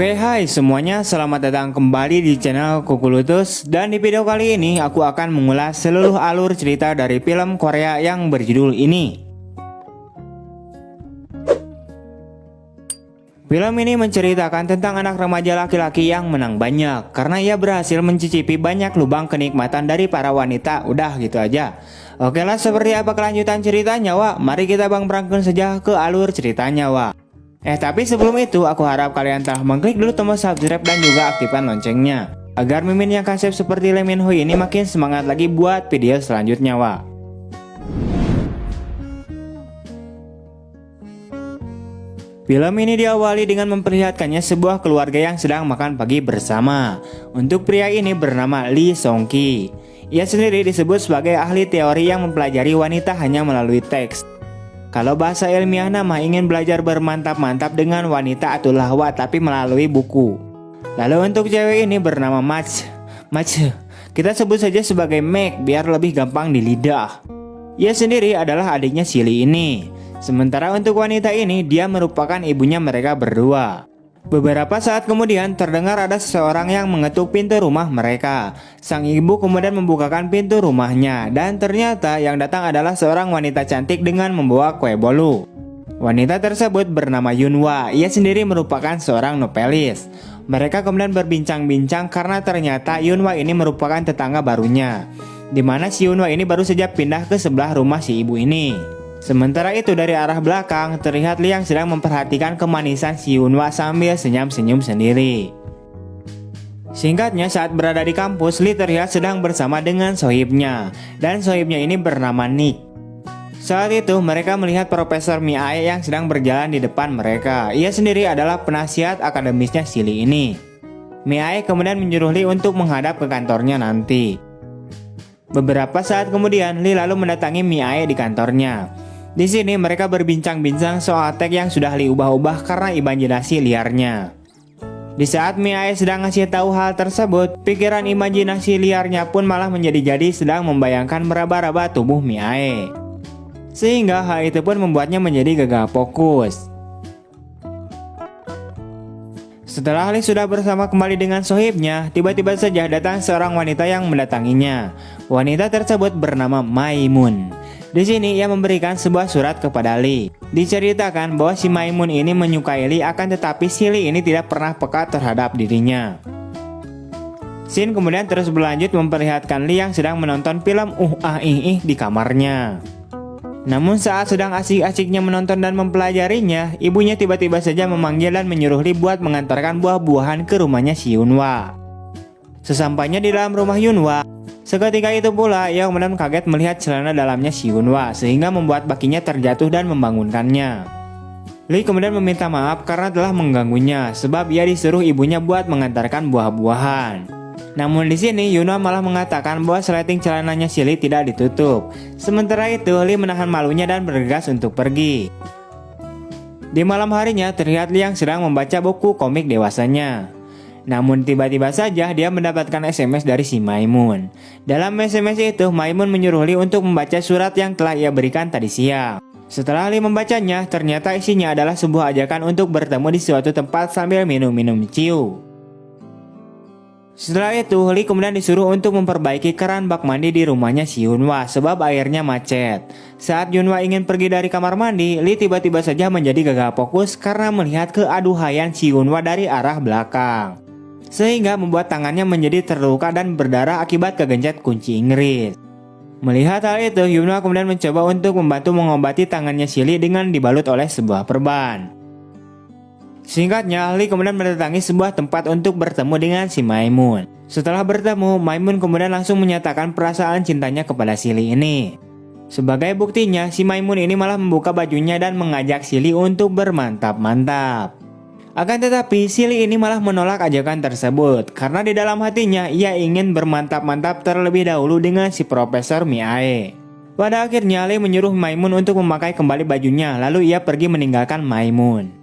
Oke, hai semuanya, selamat datang kembali di channel Kukulutus. Dan di video kali ini aku akan mengulas seluruh alur cerita dari film Korea yang berjudul ini. Film ini menceritakan tentang anak remaja laki-laki yang menang banyak karena ia berhasil mencicipi banyak lubang kenikmatan dari para wanita. Udah gitu aja. Oke lah, seperti apa kelanjutan ceritanya, Wak? Mari kita berangkat saja ke alur ceritanya, Wak. Tapi sebelum itu aku harap kalian telah mengklik dulu tombol subscribe dan juga aktifkan loncengnya agar mimin yang kasep seperti Lee Min Ho ini makin semangat lagi buat video selanjutnya, Wak. Film ini diawali dengan memperlihatkannya sebuah keluarga yang sedang makan pagi bersama. Untuk pria ini bernama Lee Song Ki. Ia sendiri disebut sebagai ahli teori yang mempelajari wanita hanya melalui teks. Kalau bahasa ilmiah nama ingin belajar bermantap-mantap dengan wanita atau lahwa tapi melalui buku. Lalu untuk cewek ini bernama Mach. Kita sebut saja sebagai Meg biar lebih gampang di lidah. Ia sendiri adalah adiknya si Lee ini. Sementara untuk wanita ini dia merupakan ibunya mereka berdua. Beberapa saat kemudian terdengar ada seseorang yang mengetuk pintu rumah mereka. Sang ibu kemudian membukakan pintu rumahnya dan ternyata yang datang adalah seorang wanita cantik dengan membawa kue bolu. Wanita tersebut bernama Yunhwa. Ia sendiri merupakan seorang novelis. Mereka kemudian berbincang-bincang karena ternyata Yunhwa ini merupakan tetangga barunya, di mana si Yunhwa ini baru saja pindah ke sebelah rumah si ibu ini. Sementara itu dari arah belakang terlihat Lee yang sedang memperhatikan kemanisan si Yunhwa sambil senyum-senyum sendiri. Singkatnya saat berada di kampus, Lee terlihat sedang bersama dengan sohibnya, dan sohibnya ini bernama Nick. Saat itu mereka melihat Profesor Mi-ae yang sedang berjalan di depan mereka. Ia sendiri adalah penasihat akademisnya si Lee ini. Mi-ae kemudian menyuruh Lee untuk menghadap ke kantornya nanti. Beberapa saat kemudian Lee lalu mendatangi Mi-ae di kantornya. Di sini mereka berbincang-bincang soal teks yang sudah Lee ubah-ubah karena imajinasi liarnya. Di saat Mi-ae sedang ngasih tahu hal tersebut, pikiran imajinasi liarnya pun malah menjadi-jadi sedang membayangkan meraba-raba tubuh Mi-ae. Sehingga hal itu pun membuatnya menjadi gagal fokus. Setelah Lee sudah bersama kembali dengan sohibnya, tiba-tiba saja datang seorang wanita yang mendatanginya. Wanita tersebut bernama Maimun. Di sini ia memberikan sebuah surat kepada Lee. Diceritakan bahwa si Maimun ini menyukai Lee, akan tetapi si Lee ini tidak pernah peka terhadap dirinya. Scene kemudian terus berlanjut memperlihatkan Lee yang sedang menonton film di kamarnya. Namun saat sedang asik-asiknya menonton dan mempelajarinya, ibunya tiba-tiba saja memanggil dan menyuruh Lee buat mengantarkan buah-buahan ke rumahnya si Yunhwa. Sesampainya di dalam rumah Yunhwa, seketika itu pula ia kemudian kaget melihat celana dalamnya si Yunhwa sehingga membuat bakinya terjatuh dan membangunkannya. Lee kemudian meminta maaf karena telah mengganggunya sebab ia disuruh ibunya buat mengantarkan buah-buahan. Namun di sini Yunhwa malah mengatakan bahwa seleting celananya si Lee tidak ditutup. Sementara itu Lee menahan malunya dan bergegas untuk pergi. Di malam harinya terlihat Lee yang sedang membaca buku komik dewasanya. Namun tiba-tiba saja dia mendapatkan SMS dari si Maimun. Dalam SMS itu Maimun menyuruh Lee untuk membaca surat yang telah ia berikan tadi siang. Setelah Lee membacanya, ternyata isinya adalah sebuah ajakan untuk bertemu di suatu tempat sambil minum-minum ciu. Setelah itu Lee kemudian disuruh untuk memperbaiki keran bak mandi di rumahnya si Yunhwa sebab airnya macet. Saat Yunhwa ingin pergi dari kamar mandi, Lee tiba-tiba saja menjadi gagal fokus karena melihat keaduhaian si Yunhwa dari arah belakang, sehingga membuat tangannya menjadi terluka dan berdarah akibat kegencet kunci Inggris. Melihat hal itu, Yunhwa kemudian mencoba untuk membantu mengobati tangannya si Lee dengan dibalut oleh sebuah perban. Singkatnya, Lee kemudian mendatangi sebuah tempat untuk bertemu dengan si Maimun. Setelah bertemu, Maimun kemudian langsung menyatakan perasaan cintanya kepada si Lee ini. Sebagai buktinya, si Maimun ini malah membuka bajunya dan mengajak si Lee untuk bermantap-mantap. Akan tetapi, si Lee ini malah menolak ajakan tersebut karena di dalam hatinya ia ingin bermantap-mantap terlebih dahulu dengan si Profesor Mi-ae. Pada akhirnya, Lee menyuruh Maimun untuk memakai kembali bajunya, lalu ia pergi meninggalkan Maimun.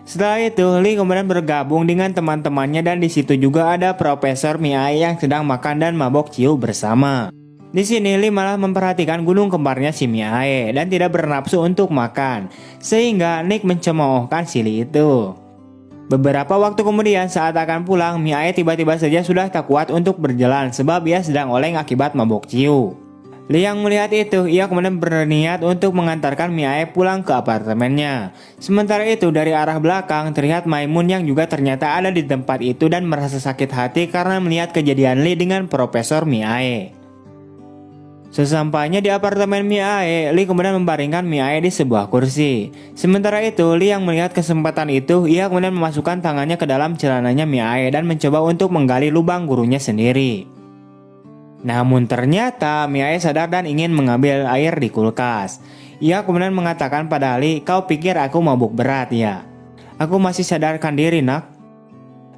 Setelah itu, Lee kemudian bergabung dengan teman-temannya dan di situ juga ada Profesor Mi-ae yang sedang makan dan mabok ciu bersama. Di sini Lee malah memperhatikan gunung kembarnya si Mi-ae dan tidak bernafsu untuk makan, sehingga Nick mencemoohkan si Lee itu. Beberapa waktu kemudian saat akan pulang, Mia tiba-tiba saja sudah tak kuat untuk berjalan sebab ia sedang oleng akibat mabuk ciu. Lee yang melihat itu, ia kemudian berniat untuk mengantarkan Mia pulang ke apartemennya. Sementara itu dari arah belakang terlihat Maimun yang juga ternyata ada di tempat itu dan merasa sakit hati karena melihat kejadian Lee dengan Profesor Mia. Sesampainya di apartemen Mia, Lee kemudian membaringkan Mia di sebuah kursi. Sementara itu, Lee yang melihat kesempatan itu, ia kemudian memasukkan tangannya ke dalam celananya Mia dan mencoba untuk menggali lubang gurunya sendiri. Namun ternyata Mia sadar dan ingin mengambil air di kulkas. Ia kemudian mengatakan pada Lee, "Kau pikir aku mabuk berat ya? Aku masih sadarkan diri, nak."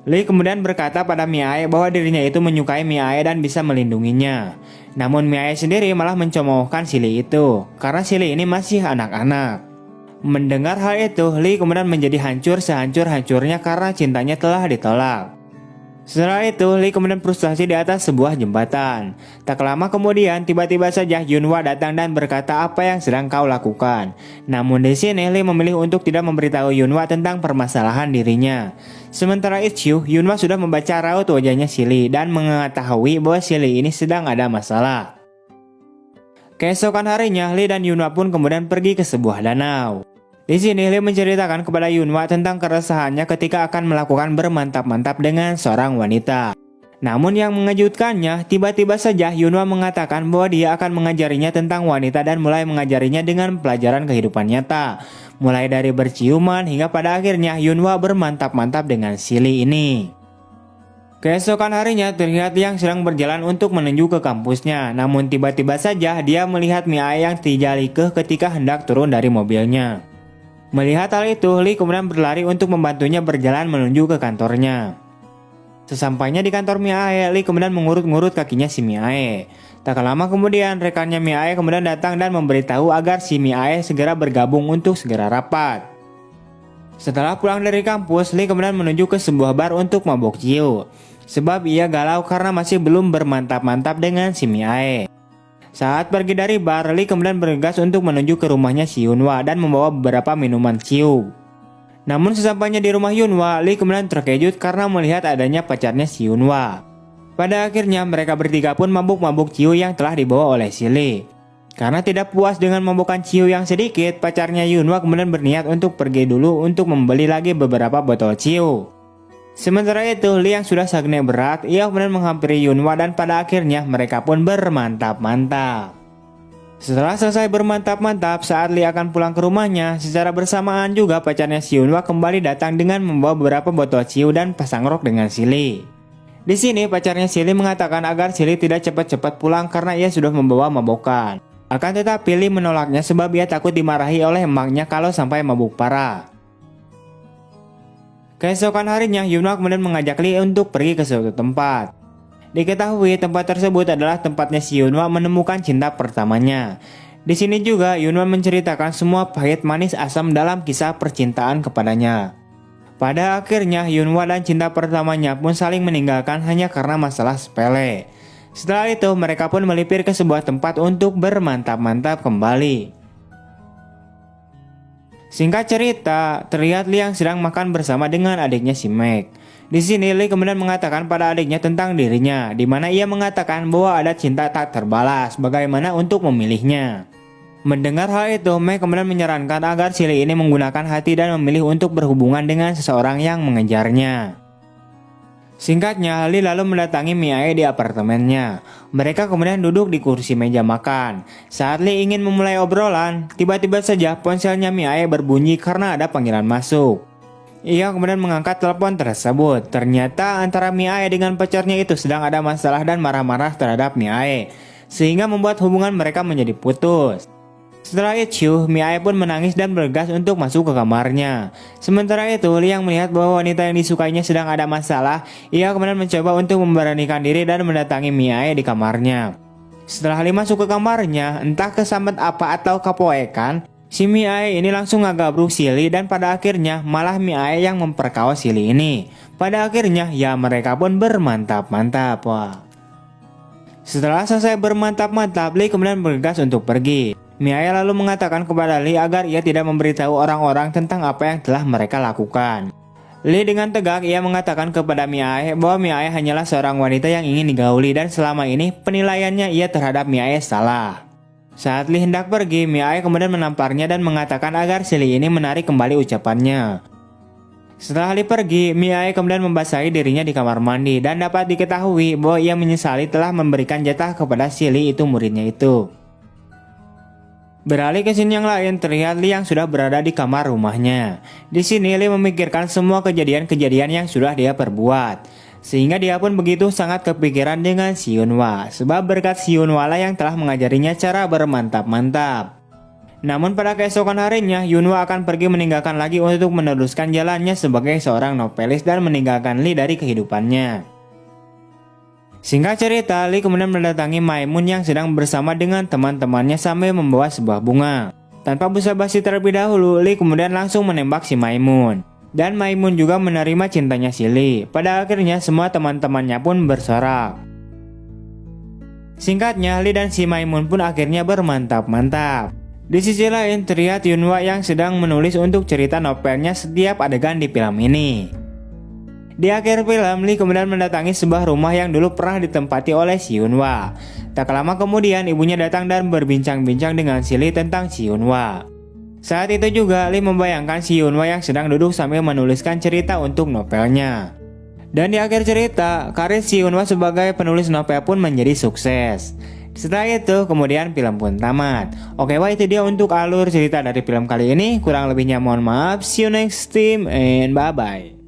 Lee kemudian berkata pada Mia bahwa dirinya itu menyukai Mia dan bisa melindunginya. Namun Mia sendiri malah mencemoohkan si Lee itu, karena si Lee ini masih anak-anak. Mendengar hal itu, Lee kemudian menjadi hancur sehancur-hancurnya karena cintanya telah ditolak. Setelah itu, Lee kemudian frustasi di atas sebuah jembatan. Tak lama kemudian, tiba-tiba saja Yunhwa datang dan berkata apa yang sedang kau lakukan. Namun di sini, Lee memilih untuk tidak memberitahu Yunhwa tentang permasalahan dirinya. Sementara itu, Yunhwa sudah membaca raut wajahnya si Lee dan mengetahui bahwa si Lee ini sedang ada masalah. Keesokan harinya, Lee dan Yunhwa pun kemudian pergi ke sebuah danau. Di sini Lee menceritakan kepada Yunhwa tentang keresahannya ketika akan melakukan bermantap-mantap dengan seorang wanita. Namun yang mengejutkannya, tiba-tiba saja Yunhwa mengatakan bahwa dia akan mengajarinya tentang wanita dan mulai mengajarinya dengan pelajaran kehidupan nyata. Mulai dari berciuman hingga pada akhirnya Yunhwa bermantap-mantap dengan si Lee ini. Keesokan harinya terlihat yang sedang berjalan untuk menuju ke kampusnya. Namun tiba-tiba saja dia melihat Mia yang tidak likeh ketika hendak turun dari mobilnya. Melihat hal itu, Lee kemudian berlari untuk membantunya berjalan menuju ke kantornya. Sesampainya di kantor Mia, Lee kemudian mengurut-ngurut kakinya si Mia. Tak lama kemudian, rekannya Mia kemudian datang dan memberitahu agar si Mia segera bergabung untuk segera rapat. Setelah pulang dari kampus, Lee kemudian menuju ke sebuah bar untuk mabok ciu. Sebab ia galau karena masih belum bermantap-mantap dengan si Mia. Saat pergi dari bar, Lee kemudian bergegas untuk menuju ke rumahnya si Yunhwa dan membawa beberapa minuman ciu. Namun sesampainya di rumah Yunhwa, Lee kemudian terkejut karena melihat adanya pacarnya si Yunhwa. Pada akhirnya mereka bertiga pun mabuk-mabuk ciu yang telah dibawa oleh si Lee. Karena tidak puas dengan mabukan ciu yang sedikit, pacarnya Yunhwa kemudian berniat untuk pergi dulu untuk membeli lagi beberapa botol ciu. Sementara itu, Lee yang sudah sakitnya berat, ia kemudian menghampiri Yunhwa dan pada akhirnya mereka pun bermantap-mantap. Setelah selesai bermantap-mantap, saat Lee akan pulang ke rumahnya, secara bersamaan juga pacarnya si Yunhwa kembali datang dengan membawa beberapa botol ciu dan pasang rok dengan si Lee. Di sini pacarnya si Lee mengatakan agar si Lee tidak cepat-cepat pulang karena ia sudah membawa mabokan. Akan tetapi Lee menolaknya sebab ia takut dimarahi oleh emaknya kalau sampai mabuk parah. Keesokan harinya, Yunhwa kemudian mengajak Lee untuk pergi ke suatu tempat. Diketahui tempat tersebut adalah tempatnya si Yunhwa menemukan cinta pertamanya. Di sini juga Yunhwa menceritakan semua pahit manis asam dalam kisah percintaan kepadanya. Pada akhirnya Yunhwa dan cinta pertamanya pun saling meninggalkan hanya karena masalah sepele. Setelah itu mereka pun melipir ke sebuah tempat untuk bermantap-mantap kembali. Singkat cerita, terlihat Lee yang sedang makan bersama dengan adiknya si Meg. Di sini Lee kemudian mengatakan pada adiknya tentang dirinya, di mana ia mengatakan bahwa ada cinta tak terbalas, bagaimana untuk memilihnya. Mendengar hal itu, Meg kemudian menyarankan agar si Lee ini menggunakan hati dan memilih untuk berhubungan dengan seseorang yang mengejarnya. Singkatnya, Lee lalu mendatangi Mia di apartemennya. Mereka kemudian duduk di kursi meja makan. Saat Lee ingin memulai obrolan, tiba-tiba saja ponselnya Mia berbunyi karena ada panggilan masuk. Ia kemudian mengangkat telepon tersebut. Ternyata antara Mia dengan pacarnya itu sedang ada masalah dan marah-marah terhadap Mia, sehingga membuat hubungan mereka menjadi putus. Setelah itu, Mia pun menangis dan bergegas untuk masuk ke kamarnya. Sementara itu, Lee yang melihat bahwa wanita yang disukainya sedang ada masalah, ia kemudian mencoba untuk memberanikan diri dan mendatangi Mia di kamarnya. Setelah Lee masuk ke kamarnya, entah kesambet apa atau kepoekan, si Mia ini langsung ngagabruk si Lee dan pada akhirnya malah Mia yang memperkaos si Lee ini. Pada akhirnya, ya mereka pun bermantap-mantap. Wah. Setelah selesai bermantap-mantap, Lee kemudian bergegas untuk pergi. Mia lalu mengatakan kepada Lee agar ia tidak memberitahu orang-orang tentang apa yang telah mereka lakukan. Lee dengan tegak ia mengatakan kepada Mi-ae bahwa Mi-ae hanyalah seorang wanita yang ingin digauli dan selama ini penilaiannya ia terhadap Mi-ae salah. Saat Lee hendak pergi, Mi-ae kemudian menamparnya dan mengatakan agar si Lee ini menarik kembali ucapannya. Setelah Lee pergi, Mi-ae kemudian membasahi dirinya di kamar mandi dan dapat diketahui bahwa ia menyesali telah memberikan jatah kepada si Lee itu muridnya itu. Beralih ke scene yang lain, terlihat Lee yang sudah berada di kamar rumahnya. Di sini Lee memikirkan semua kejadian-kejadian yang sudah dia perbuat, sehingga dia pun begitu sangat kepikiran dengan si Yunhwa, sebab berkat si Yunhwa lah yang telah mengajarinya cara bermantap-mantap. Namun pada keesokan harinya, Yunhwa akan pergi meninggalkan lagi untuk meneruskan jalannya sebagai seorang novelis dan meninggalkan Lee dari kehidupannya. Singkat cerita, Lee kemudian mendatangi Maimun yang sedang bersama dengan teman-temannya sambil membawa sebuah bunga. Tanpa basa-basi terlebih dahulu, Lee kemudian langsung menembak si Maimun. Dan Maimun juga menerima cintanya si Lee. Pada akhirnya semua teman-temannya pun bersorak. Singkatnya, Lee dan si Maimun pun akhirnya bermantap-mantap. Di sisi lain, terlihat Yunhwa yang sedang menulis untuk cerita novelnya setiap adegan di film ini. Di akhir film, Lee kemudian mendatangi sebuah rumah yang dulu pernah ditempati oleh si Yunhwa. Tak lama kemudian, ibunya datang dan berbincang-bincang dengan si Lee tentang si Yunhwa. Saat itu juga, Lee membayangkan si Yunhwa yang sedang duduk sambil menuliskan cerita untuk novelnya. Dan di akhir cerita, karir si Yunhwa sebagai penulis novel pun menjadi sukses. Setelah itu, kemudian film pun tamat. Oke, wah itu dia untuk alur cerita dari film kali ini. Kurang lebihnya mohon maaf. See you next time and bye-bye.